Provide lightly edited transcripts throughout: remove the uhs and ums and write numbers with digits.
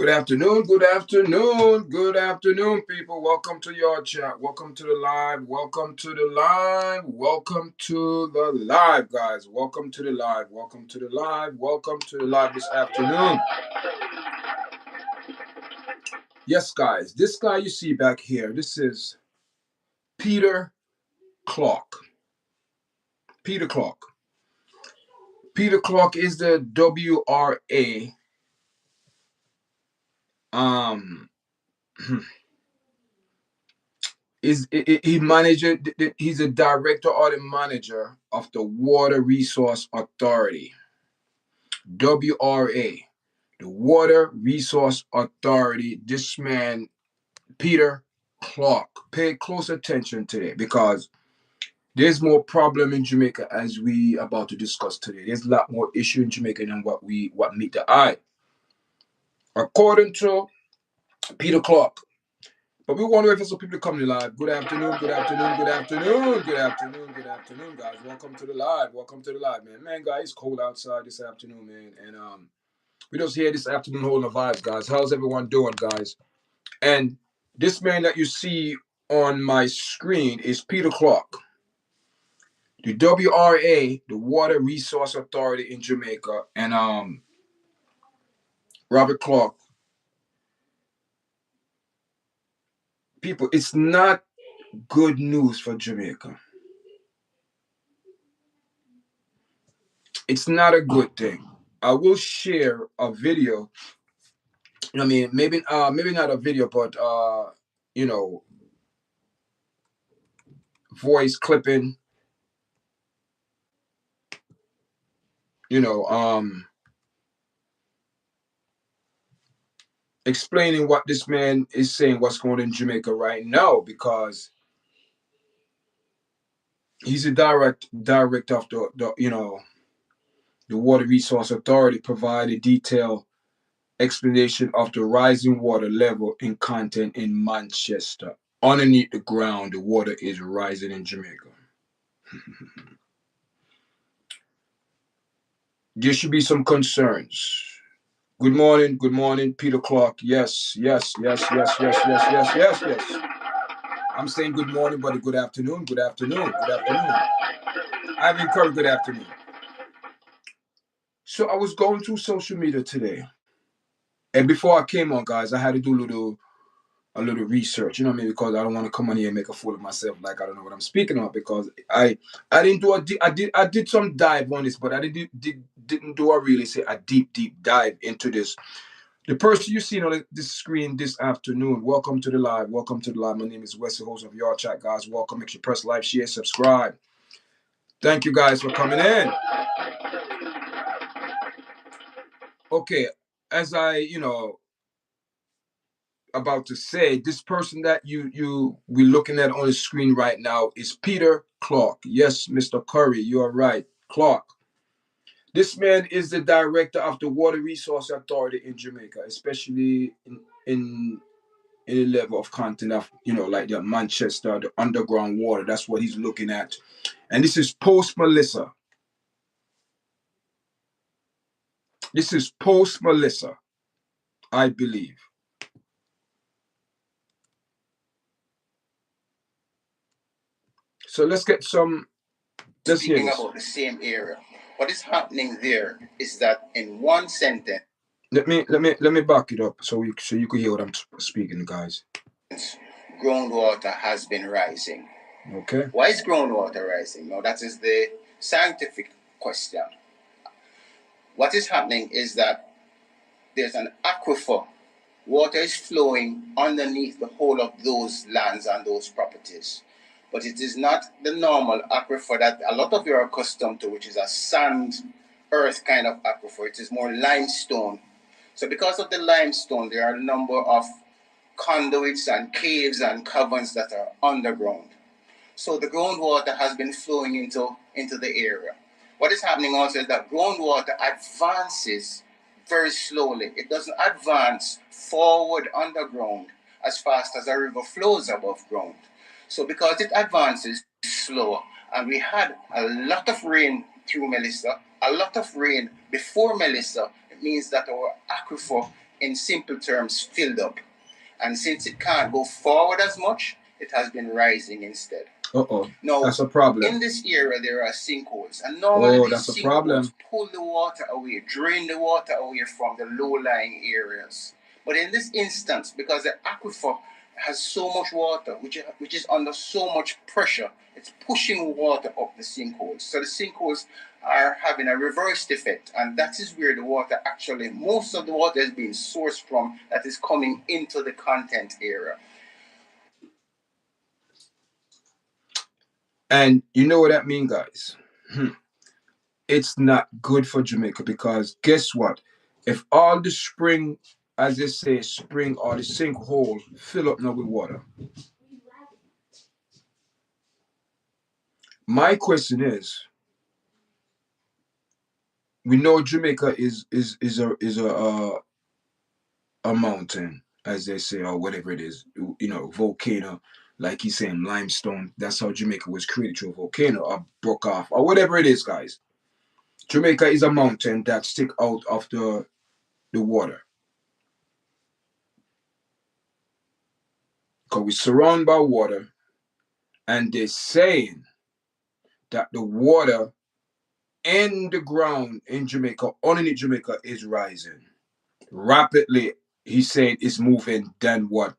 Good afternoon, good afternoon, good afternoon, people. Welcome to YARDCHAT. Welcome to the live. Welcome to the live. Welcome to the live, guys. Welcome to the live. Welcome to the live. Welcome to the live this afternoon. Yes, guys. This guy you see back here, this is Peter Clarke. Peter Clarke. Peter Clarke is the WRA. He's a director or the manager of the Water Resource Authority, WRA, the Water Resource Authority. This man, Peter Clarke, pay close attention today because there's more problem in Jamaica as we about to discuss today. There's a lot more issue in Jamaica than what meet the eye, according to Peter Clarke. But we want to wait for some people to come to live. Good afternoon, good afternoon, good afternoon, good afternoon, good afternoon, guys. Welcome to the live. Welcome to the live, man. Man, guys, it's cold outside this afternoon, man. And we just here this afternoon holding the vibes, guys. How's everyone doing, guys? And this man that you see on my screen is Peter Clarke, the WRA, the Water Resource Authority in Jamaica, and Robert Clarke. People, it's not good news for Jamaica. It's not a good thing. I will share a video. I mean, maybe not a video, but voice clipping. Explaining what this man is saying, what's going on in Jamaica right now, because he's a director of the Water Resource Authority, provided detailed explanation of the rising water level and content in Manchester. Underneath the ground, the water is rising in Jamaica. There should be some concerns. Good morning, Peter Clarke. Yes. I'm saying good morning, but good afternoon. I've encouraged good afternoon. So I was going through social media today, and before I came on, guys, I had to do a little research. You know what I mean? Because I don't want to come on here and make a fool of myself, like I don't know what I'm speaking of. Because I didn't do I did some dive on this, but I didn't do a deep dive into this. The person you see on this screen this afternoon, welcome to the live. Welcome to the live. My name is Wesley, host of YARDCHAT, guys. Welcome. Make sure you press like, share, subscribe. Thank you guys for coming in. Okay, as I about to say, this person that we're looking at on the screen right now is Peter Clarke. Yes, Mr. Curry, you are right, Clarke. This man is the director of the Water Resource Authority in Jamaica, especially in a level of content of like the Manchester, the underground water. That's what he's looking at. And this is post Melissa. This is post Melissa, I believe. So let's get some. Speaking about the same area, what is happening there is that in one sentence. Let me back it up so you can hear what I'm speaking, guys. Groundwater has been rising. Okay. Why is groundwater rising? Now that is the scientific question. What is happening is that there's an aquifer. Water is flowing underneath the whole of those lands and those properties. But it is not the normal aquifer that a lot of you are accustomed to, which is a sand, earth kind of aquifer. It is more limestone. So because of the limestone, there are a number of conduits and caves and caverns that are underground. So the groundwater has been flowing into the area. What is happening also is that groundwater advances very slowly. It doesn't advance forward underground as fast as a river flows above ground. So because it advances slower, and we had a lot of rain through Melissa, a lot of rain before Melissa, it means that our aquifer in simple terms, filled up. And since it can't go forward as much, it has been rising instead. Now, that's a problem. In this area, there are sinkholes, and normally these that's a problem. pull the water away, drain the water away from the low-lying areas. But in this instance, because the aquifer has so much water, which is under so much pressure, it's pushing water up the sinkholes. So the sinkholes are having a reversed effect, and that is where the water actually, most of the water is being sourced from, that is coming into the content area. And you know what that means, guys? It's not good for Jamaica, because guess what? If all the spring, as they say, spring or the sinkhole fill up now with water, my question is, we know Jamaica is a mountain, as they say, or whatever it is, volcano, like he's saying, limestone. That's how Jamaica was created, through a volcano, or broke off, or whatever it is, guys. Jamaica is a mountain that stick out of the water. Because we're surrounded by water, and they're saying that the water in the ground in Jamaica, underneath Jamaica, is rising rapidly. He's saying it's moving than what,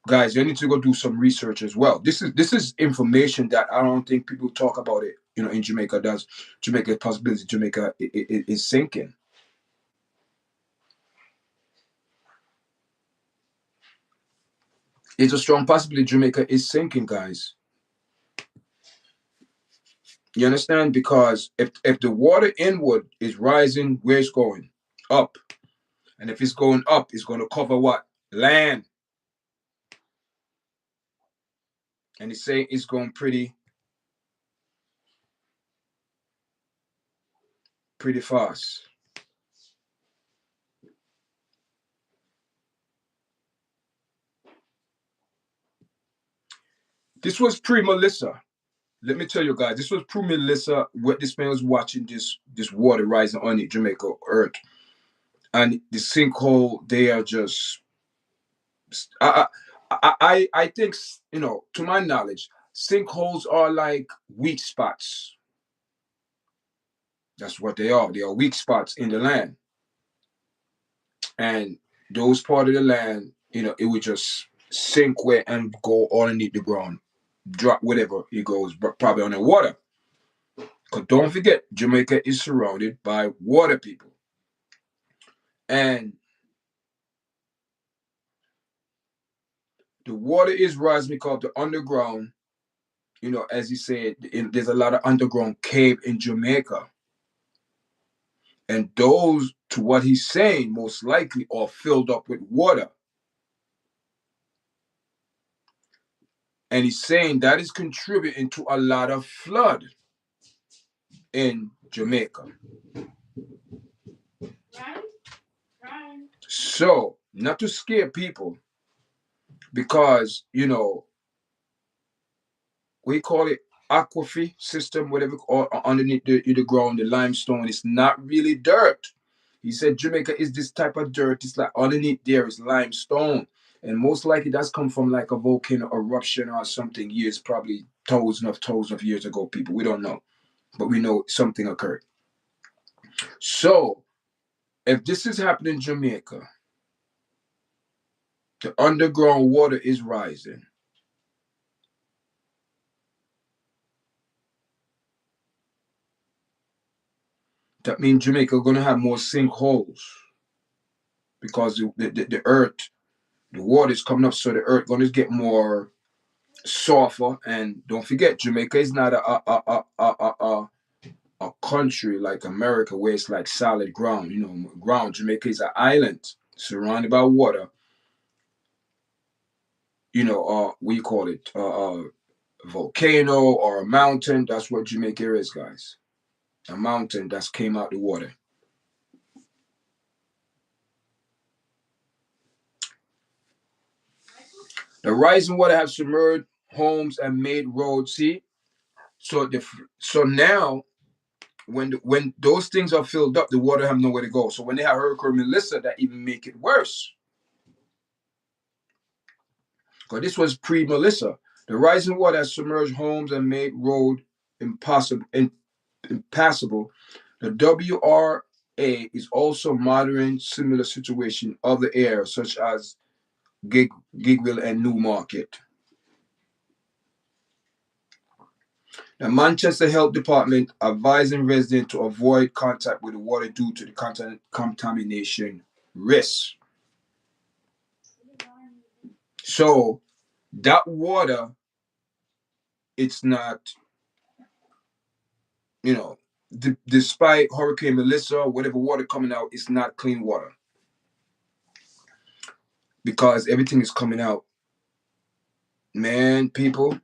guys, you need to go do some research as well. This is information that I don't think people talk about it, in Jamaica. Does Jamaica possibility Jamaica is sinking? It's a strong possibility Jamaica is sinking, guys. You understand? Because if the water inward is rising, where it's going? Up. And if it's going up, it's going to cover what? Land. And it's saying it's going pretty fast. This was pre-Melissa. Let me tell you guys, this was pre-Melissa. What this man was watching, this water rising on the Jamaica earth, and the sinkhole. They are just. I think, to my knowledge, sinkholes are like weak spots. That's what they are. They are weak spots in the land, and those part of the land, it would just sink where and go underneath the ground, drop whatever it goes, but probably on the water. Because don't forget, Jamaica is surrounded by water, people. And the water is rising because the underground, as he said, there's a lot of underground cave in Jamaica. And those, to what he's saying, most likely are filled up with water. And he's saying that is contributing to a lot of flood in Jamaica. Right. So, not to scare people, because, we call it aquifer system, whatever, or underneath the ground, the limestone. It's not really dirt. He said Jamaica is this type of dirt. It's like underneath there is limestone. And most likely that's come from like a volcano eruption or something, years, probably thousands of years ago, people. We don't know. But we know something occurred. So, if this is happening in Jamaica, the underground water is rising. That means Jamaica are going to have more sinkholes, because the earth, the water is coming up, so the earth going to get more softer. And don't forget, Jamaica is not a country like America, where it's like solid ground. Ground. Jamaica is an island surrounded by water. We call it a volcano or a mountain. That's what Jamaica is, guys. A mountain that's came out the water. The rising water have submerged homes and made roads. See, so now when those things are filled up, the water have nowhere to go. So when they have Hurricane Melissa, that even make it worse. Because this was pre-Melissa. The rising water has submerged homes and made road impassable. The WRA is also monitoring similar situation of the air, such as Gigville and Newmarket. The Manchester Health Department advising residents to avoid contact with the water due to the contamination risk. So that water, it's not, despite Hurricane Melissa, whatever water coming out, it's not clean water. Because everything is coming out. Man, people,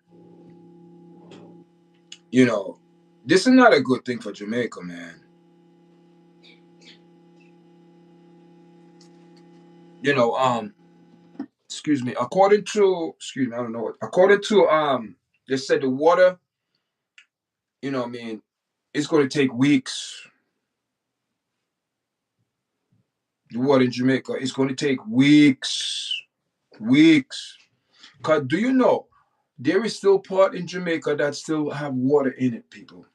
this is not a good thing for Jamaica, man. Excuse me, I don't know what, according to, they said the water, it's going to take weeks. The water in Jamaica, it's going to take weeks. Because do you know, there is still part in Jamaica that still have water in it, people.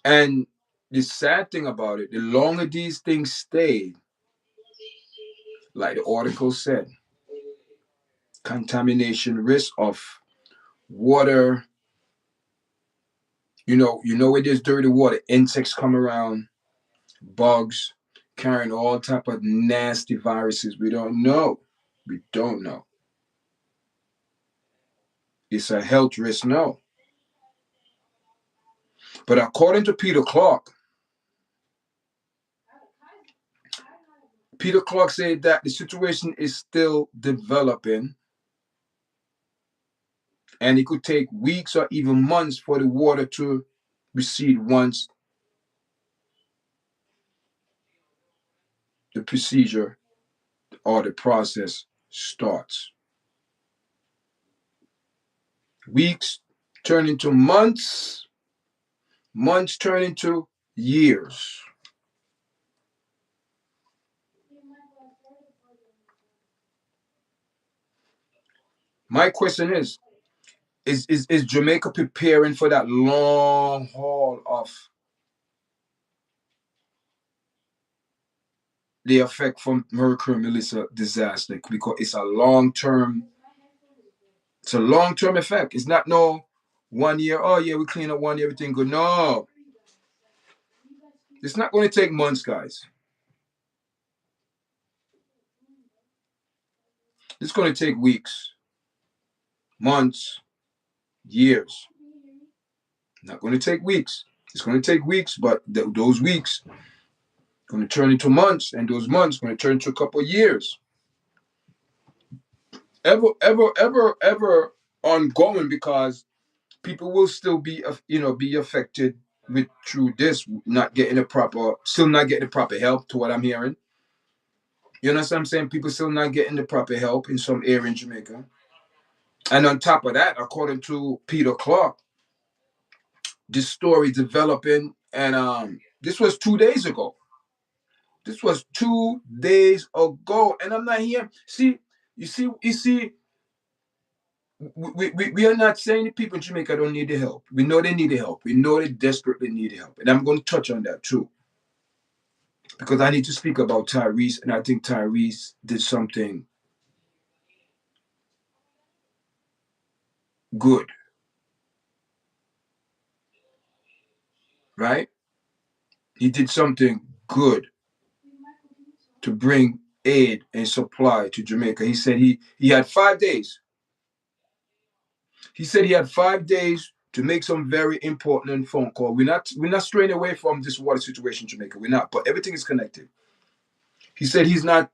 And the sad thing about it, the longer these things stay, like the article said, contamination risk of water. Where there's dirty water, insects come around, bugs carrying all type of nasty viruses. We don't know. It's a health risk now. But according to Peter Clarke said that the situation is still developing and it could take weeks or even months for the water to recede once the procedure or the process starts. Weeks turn into months, months turn into years. My question is Jamaica preparing for that long haul of the effect from Hurricane Melissa disaster? Because it's a long-term effect. It's not no 1 year, oh yeah, we clean up 1 year, everything good. No. It's not going to take months, guys. It's going to take weeks, months, years. Not going to take weeks. It's going to take weeks, but those weeks going to turn into months, and those months going to turn into a couple of years. Ever ongoing, because people will still be affected through this, still not getting the proper help, to what I'm hearing. You know what I'm saying? People still not getting the proper help in some area in Jamaica. And on top of that, according to Peter Clarke, this story developing, and this was 2 days ago. This was 2 days ago, and I'm not here. You see, we are not saying the people in Jamaica don't need the help. We know they need the help. We know they desperately need the help, and I'm going to touch on that too, because I need to speak about Tyrese, and I think Tyrese did something good, right? He did something good to bring aid and supply to Jamaica. He said he had 5 days. He said he had 5 days to make some very important phone call. We're not straying away from this water situation in Jamaica. We're not, but everything is connected. He said he's not,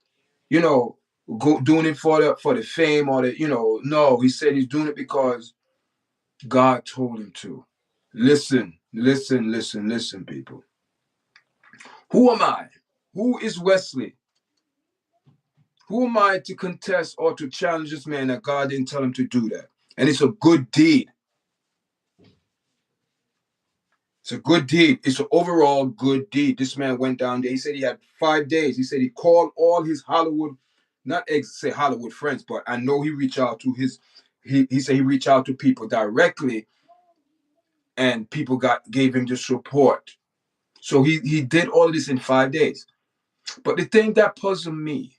doing it for the fame or no. He said he's doing it because God told him to. Listen, people. Who am I? Who is Wesley? Who am I to contest or to challenge this man that God didn't tell him to do that? And it's a good deed. It's a good deed. It's an overall good deed. This man went down there. He said he had 5 days. He said he called all his Hollywood, not say Hollywood friends, but I know he reached out to his. He said he reached out to people directly, and people gave him the support. So he did all of this in 5 days. But the thing that puzzled me,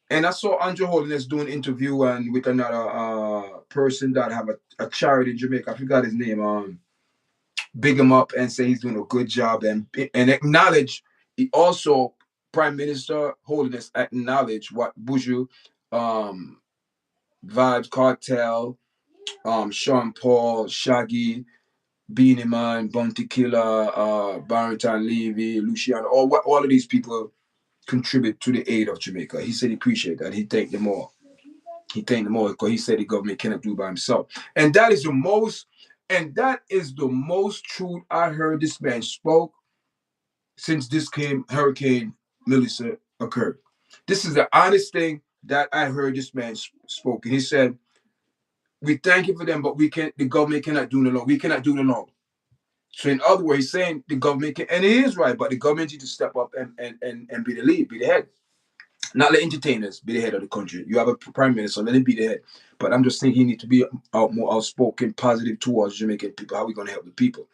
and I saw Andrew Holiness doing an interview and with another person that have a charity in Jamaica. I forgot his name. Big him up and say he's doing a good job and acknowledge. He also Prime Minister Holiness acknowledge what Buju, um, Vibes Cartel, Sean Paul, Shaggy, Beanie Man, Bounty Killer, Barrington Levy, Luciano, all of these people contribute to the aid of Jamaica. He said he appreciated that. He thanked them all. He thanked them all because he said the government cannot do it by himself. And that is the most truth I heard this man spoke since this Hurricane Melissa occurred. This is the honest thing that I heard this man spoke. And he said, we thank you for them, but the government cannot do it alone. We cannot do it alone. So in other words, he's saying the government can, and he is right, but the government needs to step up and be the lead, be the head. Not let entertainers be the head of the country. You have a prime minister, let him be the head. But I'm just thinking he needs to be more outspoken, positive towards Jamaican people. How are we going to help the people?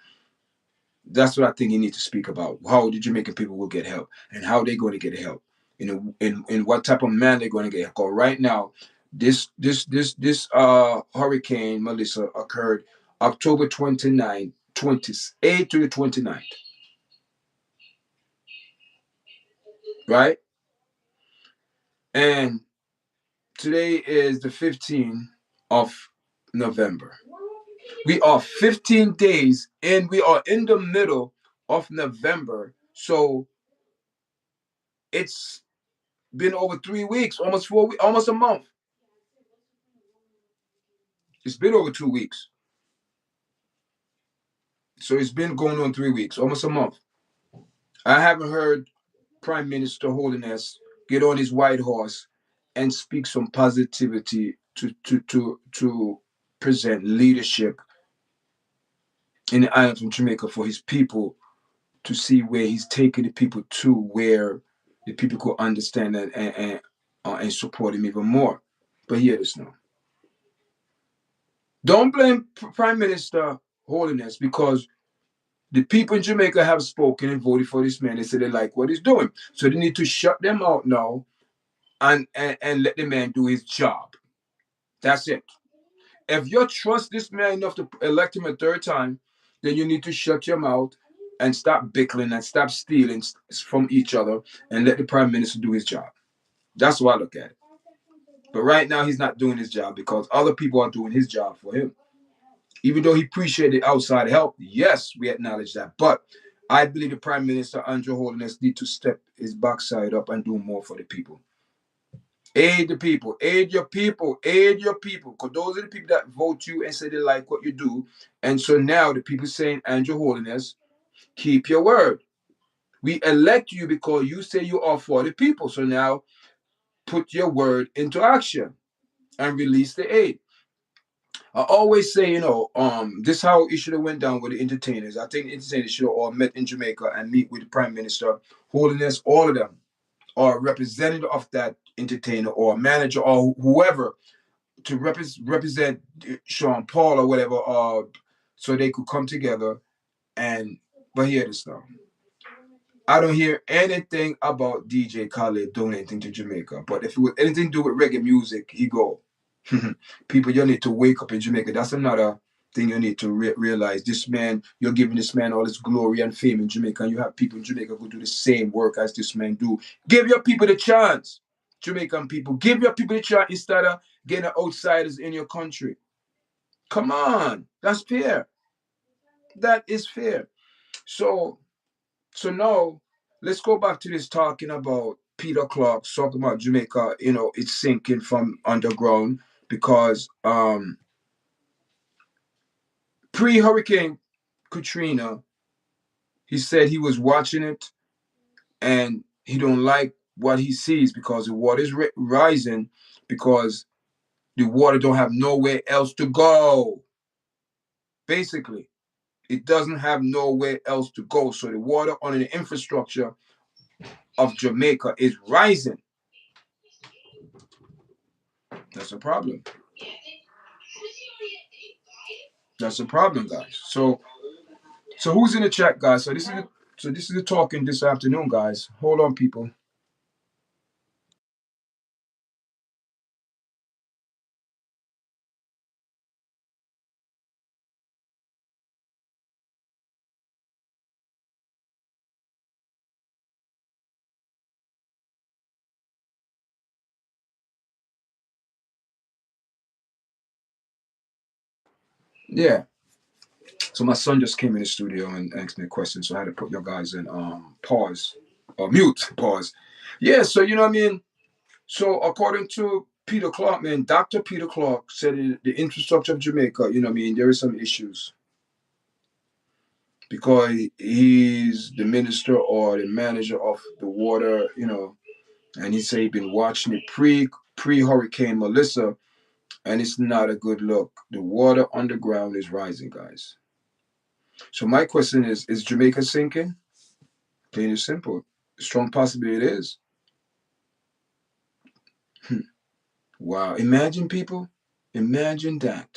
That's what I think he needs to speak about. How the Jamaican people will get help and how they're going to get help. In what type of man they're going to get help. Because right now, this Hurricane Melissa occurred October 29th, 28th to the 29th. Right? And today is the 15th of November. We are 15 days and we are in the middle of November. So it's been over 3 weeks, almost 4 weeks, almost a month. It's been over 2 weeks. So it's been going on 3 weeks, almost a month. I haven't heard Prime Minister Holiness get on his white horse and speak some positivity to present leadership in the island of Jamaica for his people, to see where he's taking the people to, where the people could understand and support him even more. But hear this now. Don't blame Prime Minister Holiness, because the people in Jamaica have spoken and voted for this man. They say they like what he's doing. So they need to shut them out now and let the man do his job. That's it. If you trust this man enough to elect him a third time, then you need to shut your mouth and stop bickering and stop stealing from each other and let the prime minister do his job. That's what I look at it. But right now, he's not doing his job because other people are doing his job for him. Even though he appreciated outside help, yes, we acknowledge that. But I believe the Prime Minister, Andrew Holiness, need to step his backside up and do more for the people. Aid the people, aid your people, aid your people. Because those are the people that vote you and say they like what you do. And so now the people saying, Andrew Holiness, keep your word. We elect you because you say you are for the people. So now put your word into action and release the aid. I always say, this is how it should have went down with the entertainers. I think the entertainers should have all met in Jamaica and meet with the Prime Minister, Holiness, all of them, or a representative of that entertainer or a manager or whoever to represent Sean Paul or whatever, so they could come together but hear this now. I don't hear anything about DJ Khaled doing anything to Jamaica. But if it was anything to do with reggae music, he go. People, you need to wake up in Jamaica. That's another thing you need to realize. This man, you're giving this man all this glory and fame in Jamaica, and you have people in Jamaica who do the same work as this man do. Give your people the chance, Jamaican people. Give your people the chance instead of getting outsiders in your country. Come on, that's fair. That is fair. So now let's go back to this talking about Peter Clarke, talking about Jamaica. It's sinking from underground because pre-Hurricane Katrina, he said he was watching it and he don't like what he sees because the water is rising, because the water don't have nowhere else to go. Basically, it doesn't have nowhere else to go. So the water on the infrastructure of Jamaica is rising. That's a problem. That's a problem, guys. So who's in the chat, guys? So this is the talking this afternoon, guys. Hold on, people. Yeah. So my son just came in the studio and asked me a question, so I had to put your guys in pause or mute pause. Yeah. So you know what I mean. So according to Peter Clarke, man, Dr. Peter Clarke said the infrastructure of Jamaica, you know what I mean, there is some issues because he's the minister or the manager of the water, you know, and he said he'd been watching it pre Hurricane Melissa, and it's not a good look. The water underground is rising, guys. So my question is Jamaica sinking? Plain and simple. Strong possibility it is. Wow. Imagine people. Imagine that.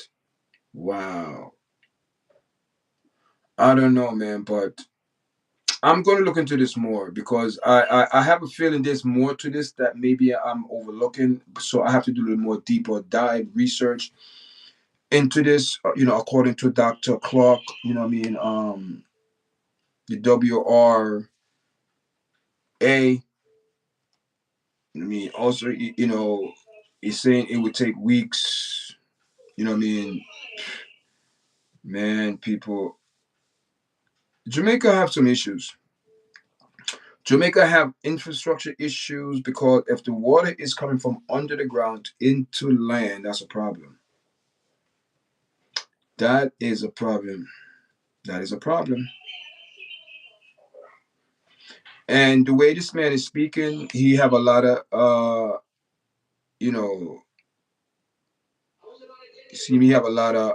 Wow. I don't know, man, but I'm going to look into this more because I have a feeling there's more to this that maybe I'm overlooking. So I have to do a little more deeper dive research into this. You know, according to Dr. Clarke, you know what I mean, the WRA. I mean, also, you know, he's saying it would take weeks. You know what I mean? Man, people, Jamaica have some issues. Jamaica have infrastructure issues because if the water is coming from under the ground into land, that's a problem. That is a problem. That is a problem. And the way this man is speaking, he have a lot of you know, see me have a lot of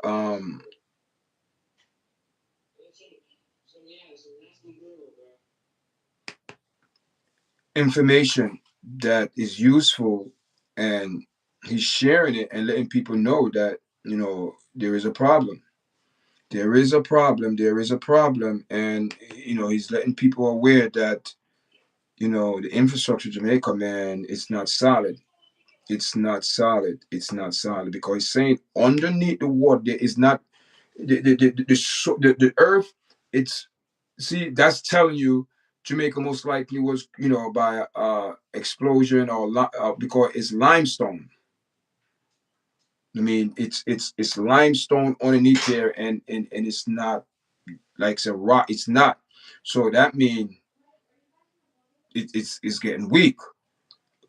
information that is useful, and he's sharing it and letting people know that, you know, there is a problem. There is a problem. There is a problem. And, you know, he's letting people aware that, you know, the infrastructure of Jamaica, man, it's not solid. It's not solid. It's not solid because he's saying underneath the water, there is not the earth. It's, see, that's telling you Jamaica most likely was, you know, by explosion or because it's limestone. I mean, it's limestone underneath there, and it's not like it's a rock. It's not. So that means it's getting weak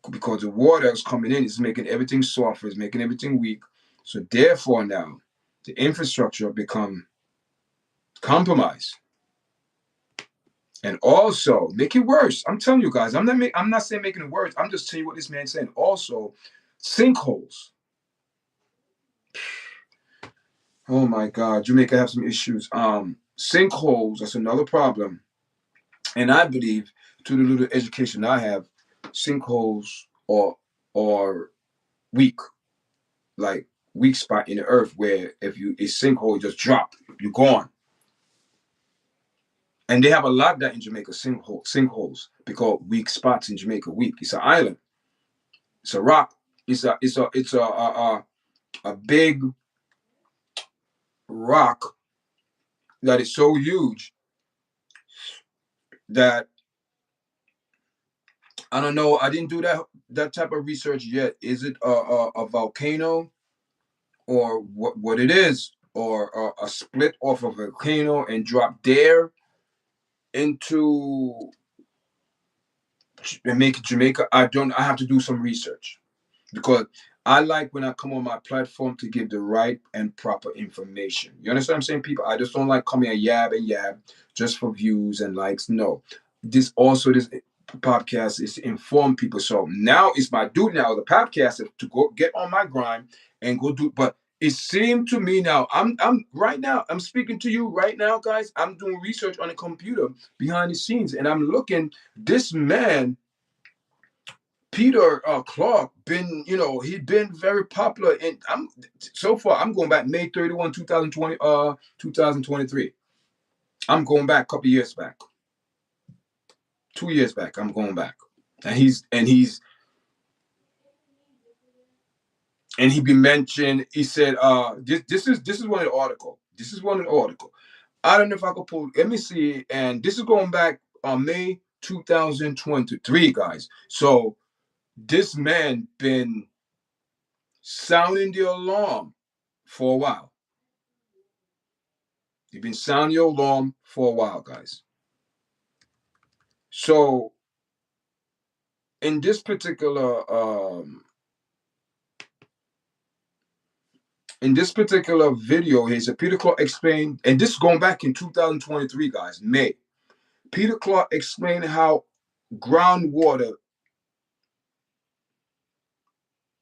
because the water is coming in. It's making everything softer. It's making everything weak. So therefore, now the infrastructure become compromised. And also make it worse. I'm telling you guys, I'm not saying making it worse. I'm just telling you what this man's saying. Also, sinkholes. Oh my God, Jamaica have some issues. Sinkholes, that's another problem. And I believe, to the little education I have, sinkholes are weak, like weak spot in the earth where if you a sinkhole just drop, you're gone. And they have a lot of that in Jamaica, sinkholes, because weak spots in Jamaica, weak. It's an island. It's a rock. It's a big rock that is so huge that I don't know. I didn't do that type of research yet. Is it a volcano or what it is, or a split off of a volcano and drop there into and make Jamaica? I don't. I have to do some research because I like when I come on my platform to give the right and proper information. You understand what I'm saying, people? I just don't like coming and yab just for views and likes. No, this also this podcast is to inform people. So now it's my duty now, the podcast, to go get on my grind and go do. But it seemed to me now, I'm right now, I'm speaking to you right now, guys. I'm doing research on the computer behind the scenes, and I'm looking. This man, Peter Clarke, been, he'd been very popular, and I'm so far. I'm going back May 31, 2020, 2023. I'm going back a couple years back, 2 years back. I'm going back, and he be mentioned. He said, this is one of the article. This is one of the article. I don't know if I could pull. Let me see. And this is going back on May 2023, guys. So this man been sounding the alarm for a while. He's been sounding the alarm for a while, guys. So in this particular video, he said Peter Clarke explained, and this is going back in 2023, guys, May. Peter Clarke explained how groundwater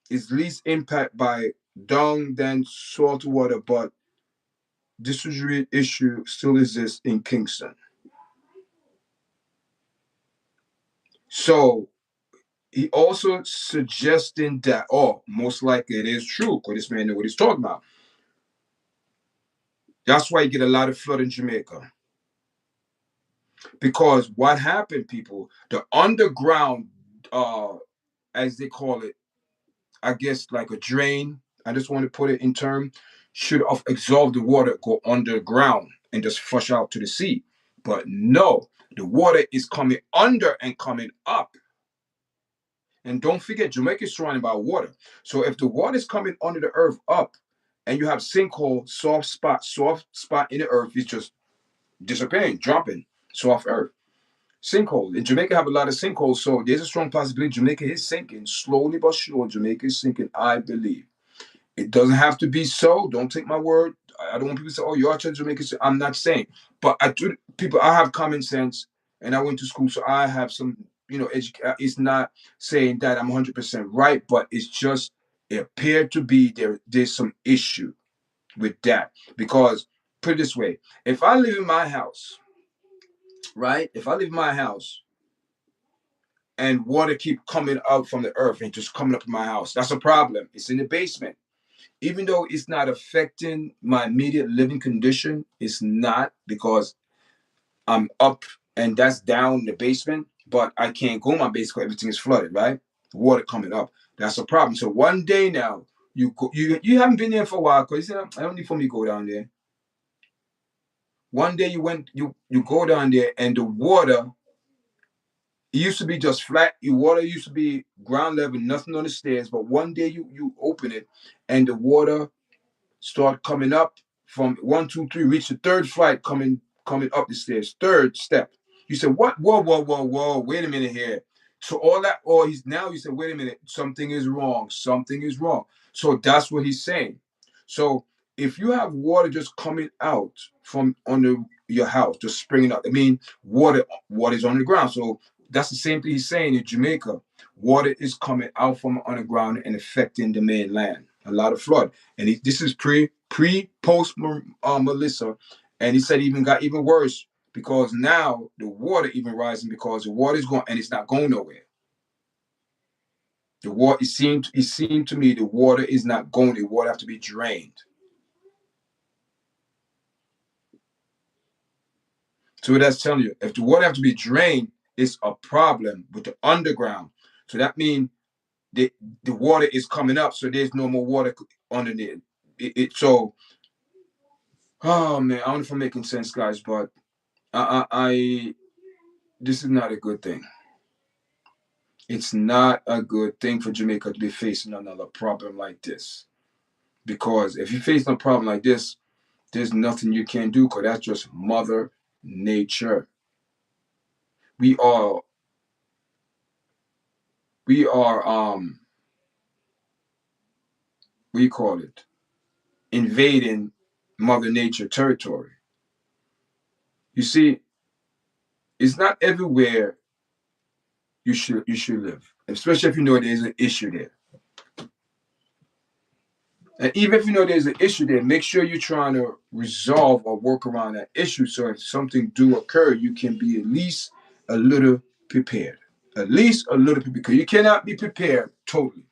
is least impacted by dung than salt water, but this issue still exists in Kingston. So he also suggesting that, most likely it is true, because this man knows what he's talking about. That's why you get a lot of flood in Jamaica. Because what happened, people, the underground, as they call it, I guess like a drain, I just want to put it in term, should have absorbed the water, go underground and just flush out to the sea. But no, the water is coming under and coming up. And don't forget, Jamaica is surrounded by water. So if the water is coming under the earth up, and you have sinkhole, soft spot in the earth is just disappearing, dropping, soft earth. Sinkhole. In Jamaica have a lot of sinkholes, so there's a strong possibility Jamaica is sinking. Slowly but surely, Jamaica is sinking, I believe. It doesn't have to be so. Don't take my word. I don't want people to say, YARDCHAT Jamaica. I'm not saying. But I have common sense, and I went to school, so I have some, it's not saying that I'm 100% right, but it's just, it appeared to be there's some issue with that. Because, put it this way, if I live in my house, right? If I live in my house, and water keep coming out from the earth and just coming up in my house, that's a problem. It's in the basement. Even though it's not affecting my immediate living condition, it's not, because I'm up and that's down in the basement, but I can't go in my basement because everything is flooded, right? Water coming up. That's a problem. So one day now, you haven't been there for a while, because I don't need for me to go down there. One day you go down there, and the water, it used to be just flat. Your water used to be ground level, nothing on the stairs. But one day you open it, and the water start coming up from 1, 2, 3, reach the third flight coming up the stairs, third step. You said, what? Whoa, wait a minute here. So all that, you said, wait a minute, something is wrong. Something is wrong. So that's what he's saying. So if you have water just coming out from under your house, just springing up, I mean, water is on the ground. So that's the same thing he's saying in Jamaica. Water is coming out from underground and affecting the mainland. A lot of flood. And this is post Melissa, and he said it even got even worse, because now the water even rising, because the water is going, and it's not going nowhere. The water, it seemed to me, the water is not going. The water have to be drained. So that's telling you, if the water have to be drained, it's a problem with the underground. So that means the water is coming up, so there's no more water underneath it. So, oh man, I don't know if I'm making sense, guys, but I this is not a good thing. It's not a good thing for Jamaica to be facing another problem like this. Because if you face a problem like this, there's nothing you can do, because that's just Mother Nature. We are we call it invading Mother Nature territory. You see, it's not everywhere you should live, especially if you know there's an issue there. And even if you know there's an issue there, make sure you're trying to resolve or work around that issue. So if something do occur, you can be at least a little prepared. At least a little prepared. Because you cannot be prepared totally.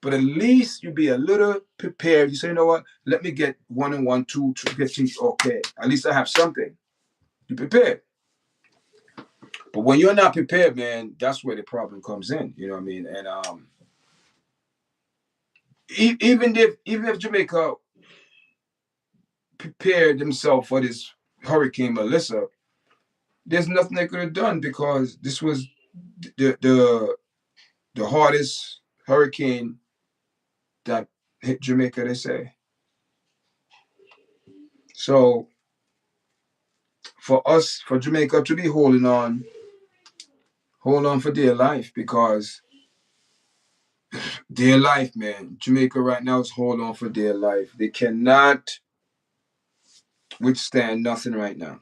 But at least you be a little prepared. You say, you know what? Let me get 1 and 1, 2, to get things okay. At least I have something. You prepared. But when you're not prepared, man, that's where the problem comes in. You know what I mean? And even if Jamaica prepared themselves for this Hurricane Melissa, there's nothing they could have done because this was the hardest hurricane that hit Jamaica, they say. So for us, for Jamaica to be hold on for dear life, because dear life, man. Jamaica right now is hold on for dear life. They cannot withstand nothing right now.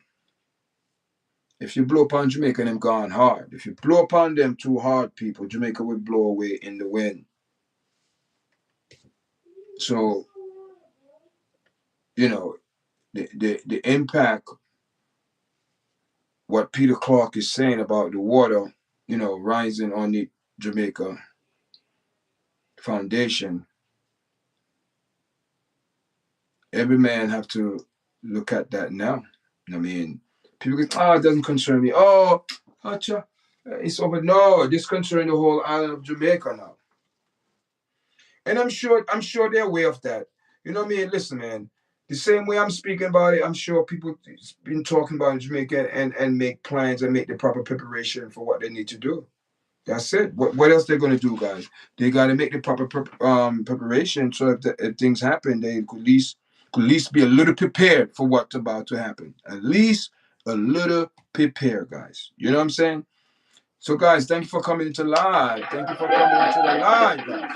If you blow upon Jamaica, them gone hard. If you blow upon them too hard, people, Jamaica would blow away in the wind. So, you know, the impact, what Peter Clarke is saying about the water, rising on the Jamaica foundation, every man have to look at that now. I mean, people go, it doesn't concern me. Oh, it's over. No, this concerns the whole island of Jamaica now. And I'm sure they're aware of that. You know what I mean? Listen, man. The same way I'm speaking about it, I'm sure people been talking about Jamaica and make plans and make the proper preparation for what they need to do. That's it. What else they're gonna do, guys? They got to make the proper preparation so if things happen, they could at least be a little prepared for what's about to happen. At least a little prepared, guys. You know what I'm saying? So, guys, thank you for coming into live. Thank you for coming into the live, guys.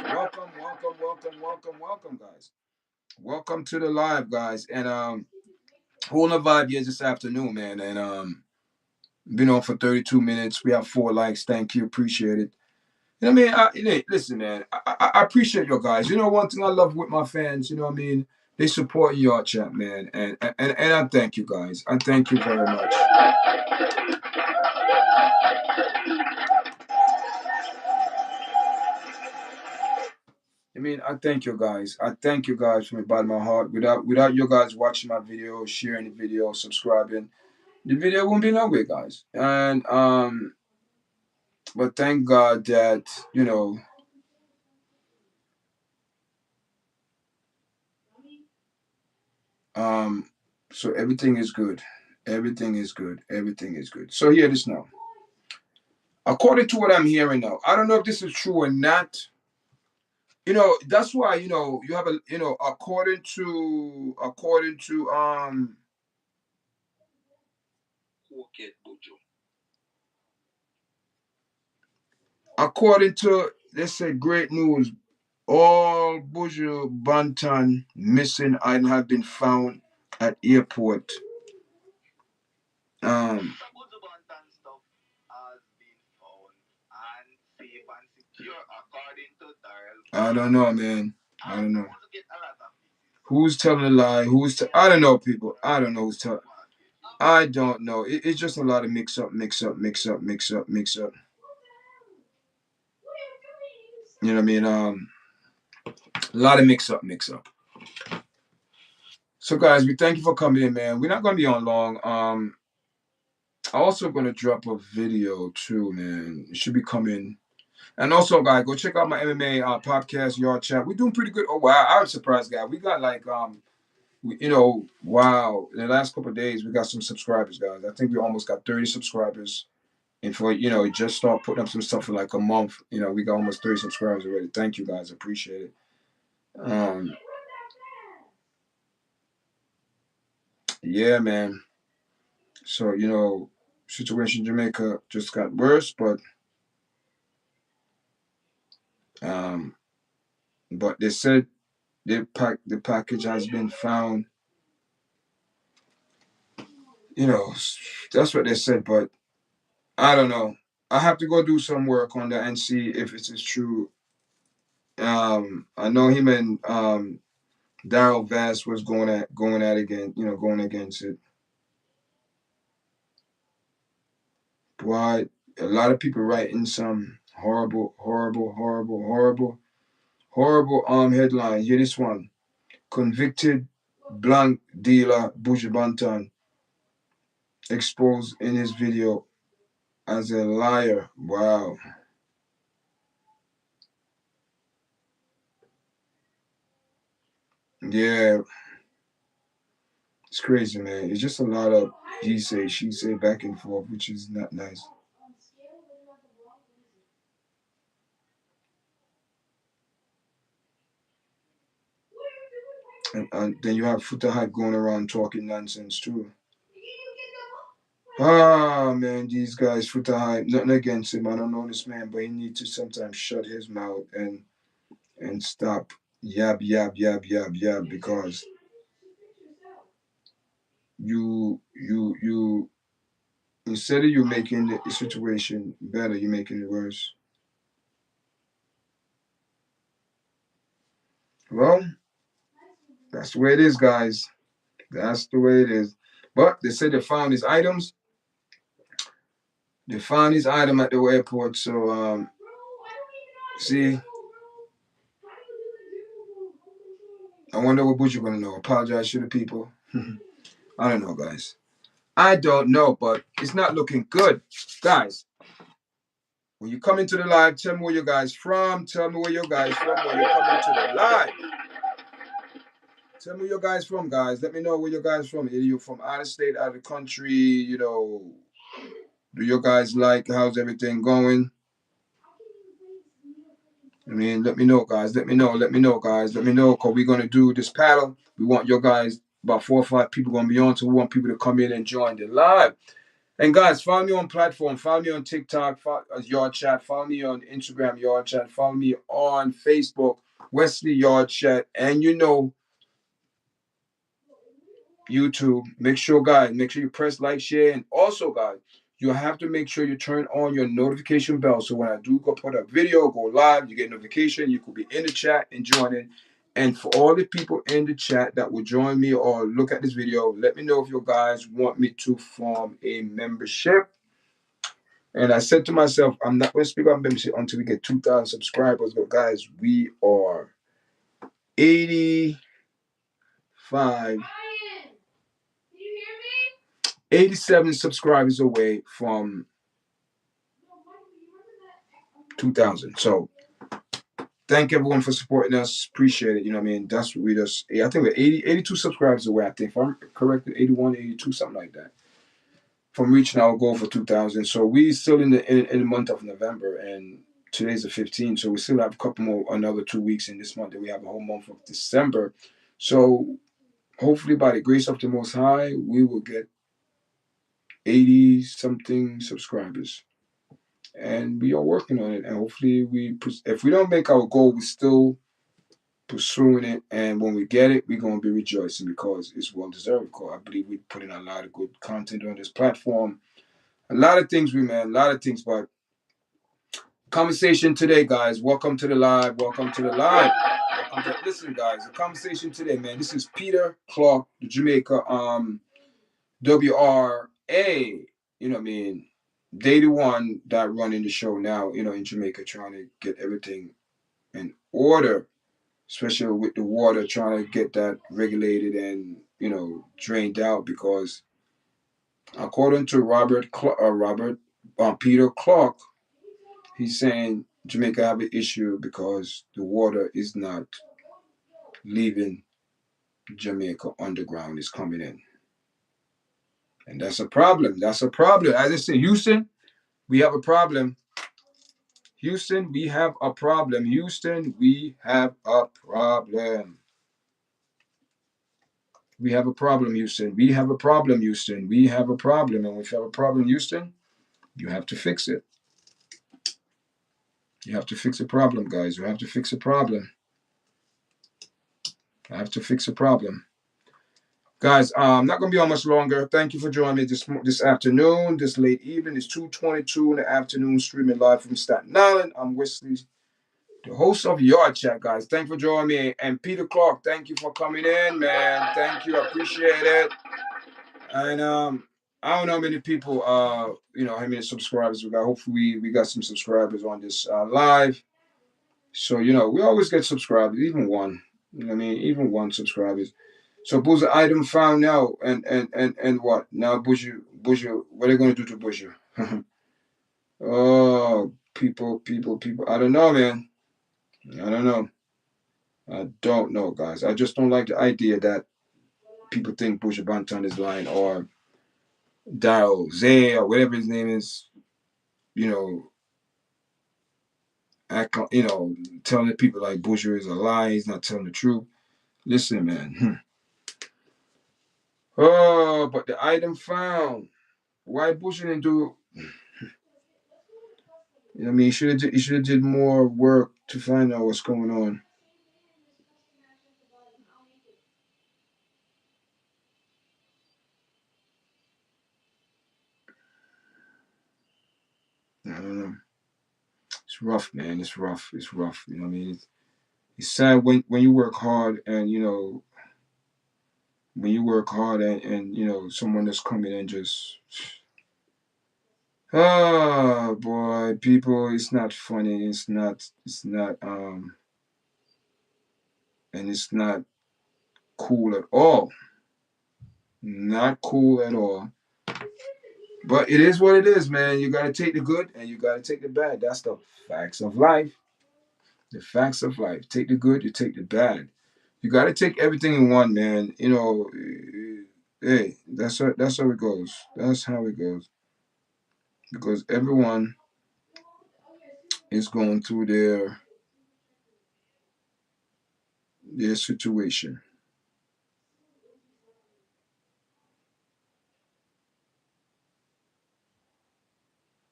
Welcome, guys. Welcome to the live, guys. And holding a vibe here this afternoon, man. And been on for 32 minutes. We have 4 likes. Thank you, appreciate it. You know what I mean? Listen, man. I appreciate your guys. You know, one thing I love with my fans. You know what I mean? They support YARDCHAT, man. And I thank you, guys. I thank you very much. I mean, I thank you guys. I thank you guys from the bottom of my heart. Without you guys watching my video, sharing the video, subscribing, the video won't be nowhere, guys. And but thank God that so everything is good. Everything is good. Everything is good. So hear this now. According to what I'm hearing now, I don't know if this is true or not. That's why you have a according to according to, let's say, great news. All Buju Bantan missing and have been found at airport. Um, I don't know, man. I don't know. Who's telling a lie? I don't know, people. I don't know who's telling. I don't know. It's just a lot of mix up, mix up, mix up, mix up, mix up. You know what I mean? A lot of mix up, mix up. So, guys, we thank you for coming in, man. We're not gonna be on long. I'm also gonna drop a video too, man. It should be coming. And also, guys, go check out my MMA podcast, YARDCHAT. We're doing pretty good. Oh wow, I was surprised, guys. We got like wow. In the last couple of days, we got some subscribers, guys. I think we almost got 30 subscribers. And for just start putting up some stuff for like a month. We got almost 30 subscribers already. Thank you, guys. Appreciate it. Yeah, man. So situation in Jamaica just got worse, um, but they said the package has been found. That's what they said, but I don't know. I have to go do some work on that and see if it is true. I know him and Daryl Vance was going at again, going against it. But a lot of people writing some horrible, horrible, horrible, horrible, horrible headline. Here, this one: convicted blank dealer Buju Banton exposed in his video as a liar. Wow. Yeah, it's crazy, man. It's just a lot of he say, she say, back and forth, which is not nice. And then you have Foota Hype going around talking nonsense too. Ah, man, these guys, Foota Hype, nothing against him. I don't know this man, but he needs to sometimes shut his mouth and stop yab because you instead of you making the situation better, you're making it worse. Well, that's the way it is, guys. That's the way it is. But they said they found his items. They found his item at the airport. So see, I wonder what Butcher gonna know. Apologize to the people. I don't know, guys. I don't know, but it's not looking good, guys. When you come into the live, tell me where you guys from. Tell me where you guys from when you come into the live. Tell me where you guys from, guys. Let me know where you guys from. Are you from out of state, out of the country? Do you guys like how's everything going? I mean, let me know, guys. Let me know, guys. Let me know, because we're going to do this paddle. We want your guys, about 4 or 5 people going to be on, so we want people to come in and join the live. And guys, follow me on platform. Follow me on TikTok, YARDCHAT. Follow me on Instagram, YARDCHAT. Follow me on Facebook, Wesley YARDCHAT. And YouTube. Make sure you press like, share, and also, guys, you have to make sure you turn on your notification bell. So when I do go put a video, go live, you get notification. You could be in the chat and join in. And for all the people in the chat that will join me or look at this video, let me know if you guys want me to form a membership. And I said to myself, I'm not going to speak about membership until we get 2,000 subscribers. But guys, we are 85 87 subscribers away from 2,000. So thank everyone for supporting us. Appreciate it. You know what I mean? That's what we just, I think we're 82 subscribers away. I think, if I'm correct, 81, 82, something like that, from reaching our goal for 2,000. So we still in the month of November, and today's the 15th. So we still have a couple more, another 2 weeks in this month, and we have a whole month of December. So hopefully by the grace of the Most High, we will get 80 something subscribers. And we are working on it. And hopefully if we don't make our goal, we still pursuing it. And when we get it, we're going to be rejoicing because it's well deserved. I believe we put in a lot of good content on this platform. A lot of things, a lot of things. But conversation today, guys. Welcome to the live. Welcome to the live. Listen, guys, the conversation today, man. This is Peter Clarke, the Jamaica WRA. You know what I mean? They the one that running the show now, in Jamaica, trying to get everything in order, especially with the water, trying to get that regulated and, drained out because according to Peter Clarke, he's saying Jamaica have an issue because the water is not leaving Jamaica underground, is coming in. And that's a problem. That's a problem. As I say, Houston, we have a problem. Houston, we have a problem. Houston, we have a problem. We have a problem, Houston. We have a problem, Houston. We have a problem. And if you have a problem, Houston, you have to fix it. You have to fix a problem, guys. You have to fix a problem. I have to fix a problem. Guys, I'm not gonna be on much longer. Thank you for joining me this afternoon, this late evening. It's 2:22 in the afternoon, streaming live from Staten Island. I'm Wesley, the host of Yard Chat, guys. Thank you for joining me. And Peter Clarke, thank you for coming in, man. Thank you, I appreciate it. And I don't know how many people, how many subscribers we got. Hopefully, we got some subscribers on this live. So we always get subscribers, even one. You know what I mean? Even one subscribers. So Boozer item found now, and what now? Bushu, what are they going to do to Bushu? Oh, people. I don't know, man. I don't know. I don't know, guys. I just don't like the idea that people think Bushu Banton is lying, or Daryl Zay, or whatever his name is. You know, act, telling the people like Bushu is a lie. He's not telling the truth. Listen, man. Oh, but the item found. Why Bushu didn't do? I mean, he should have did more work to find out what's going on. I don't know. It's rough, man. It's rough. It's rough. You know what I mean? It's sad when you work hard, and when you work hard, and someone that's coming in just, oh boy, people, it's not funny. It's not and it's not cool at all. Not cool at all. But it is what it is, man. You gotta take the good and you gotta take the bad. That's the facts of life. The facts of life. Take the good, you take the bad. You gotta take everything in one, man. Hey, that's how it goes. That's how it goes. Because everyone is going through their situation.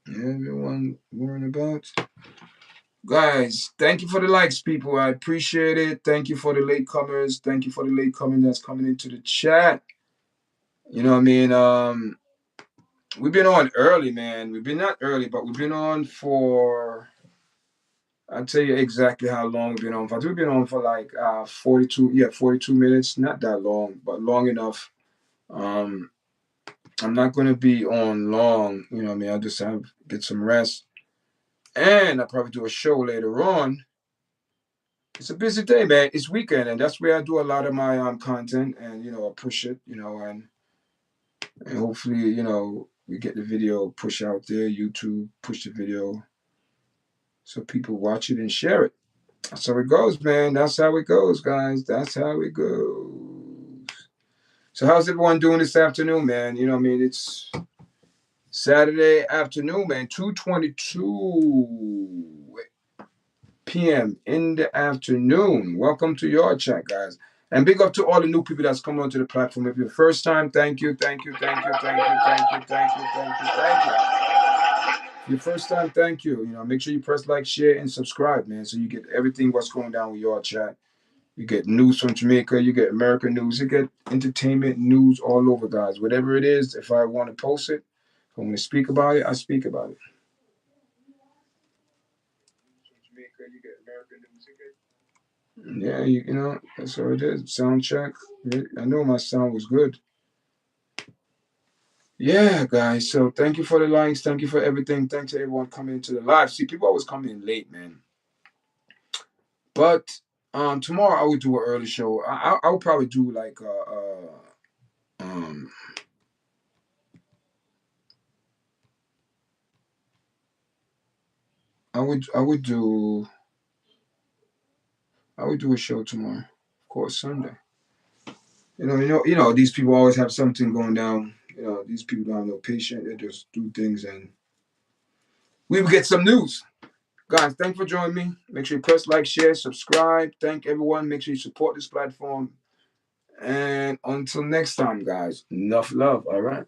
Everyone worrying about. Guys, thank you for the likes, people. I appreciate it. Thank you for the latecomers. Thank you for the latecomers that's coming into the chat. You know what I mean? We've been on early, man. We've been not early, but we've been on for. I'll tell you exactly how long we've been on. We've been on for like 42 minutes. Not that long, but long enough. Um, I'm not gonna be on long. You know what I mean? I'll just get some rest, and I'll probably do a show later on. It's a busy day, man. It's weekend, and that's where I do a lot of my content, and I push it, and hopefully, we get the video push out there. YouTube push the video so people watch it and share it. That's how it goes, man. That's how it goes, guys. That's how it goes. So how's everyone doing this afternoon, man? You know what I mean? It's Saturday afternoon, man. 2:22 p.m. in the afternoon. Welcome to your chat, guys. And big up to all the new people that's coming onto the platform. If you're first time, thank you, thank you, thank you, thank you, thank you, thank you, thank you, thank you. Your first time, thank you. Make sure you press like, share, and subscribe, man, so you get everything what's going down with your chat. You get news from Jamaica, you get American news, you get entertainment news all over, guys. Whatever it is, if I want to post it, if I want to speak about it, I speak about it. Jamaica, you get American news, yeah, that's what it is. Sound check. I know my sound was good. Yeah, guys. So thank you for the likes. Thank you for everything. Thanks to everyone coming into the live. See, people always come in late, man. But tomorrow I will do an early show. I will probably do like um I would do a show tomorrow. Of course, Sunday. These people always have something going down. These people don't have no patience. They just do things, and we will get some news. Guys, thanks for joining me. Make sure you press like, share, subscribe. Thank everyone. Make sure you support this platform. And until next time, guys, enough love. All right.